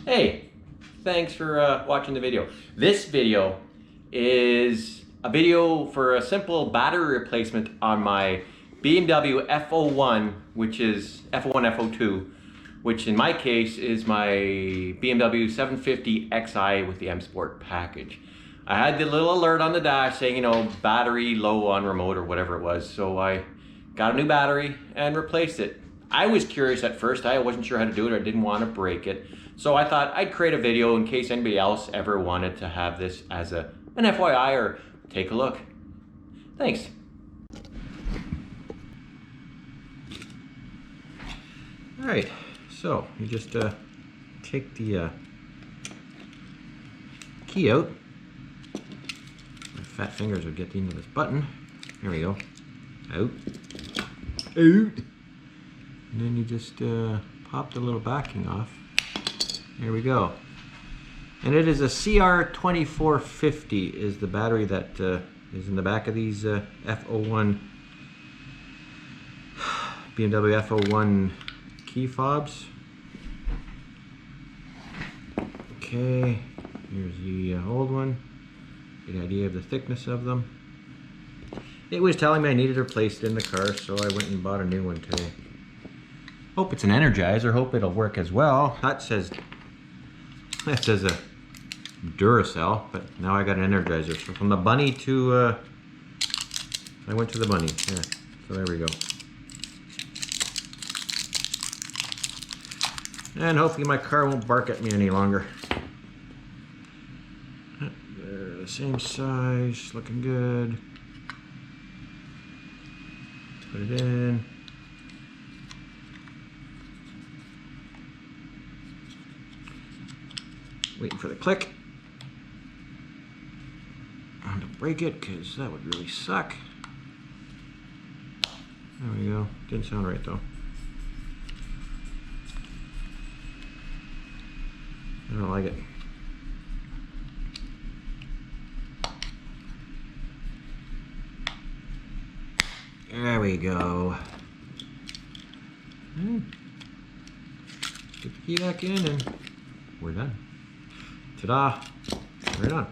Hey, thanks for watching the video. This video is a video for a simple battery replacement on my BMW F01, which is F01 F02, which in my case is my BMW 750 Xi with the M Sport package. I had the little alert on the dash saying, you know, battery low on remote or whatever it was, so I got a new battery and replaced it. I was curious at first. I wasn't sure how to do it. I didn't want to break it. So I thought I'd create a video in case anybody else ever wanted to have this as an FYI or take a look. Thanks. All right, so you just take the key out. My fat fingers would get into this button. There we go. Out. Out. And then you just pop the little backing off. There we go. And it is a CR2450 is the battery that is in the back of these F01 BMW F01 key fobs. Okay, here's the old one. Get an idea of the thickness of them. It was telling me I needed it replaced in the car, so I went and bought a new one today. Hope it's an Energizer, hope it'll work as well. That says a Duracell, but now I got an Energizer. So from the bunny to, I went to the bunny. Yeah, so there we go. And hopefully my car won't bark at me any longer. They're the same size, looking good. Put it in. Waiting for the click. And to break it, because that would really suck. There we go. Didn't sound right though. I don't like it. There we go. Get the key back in and we're done. Ta-da! Right on.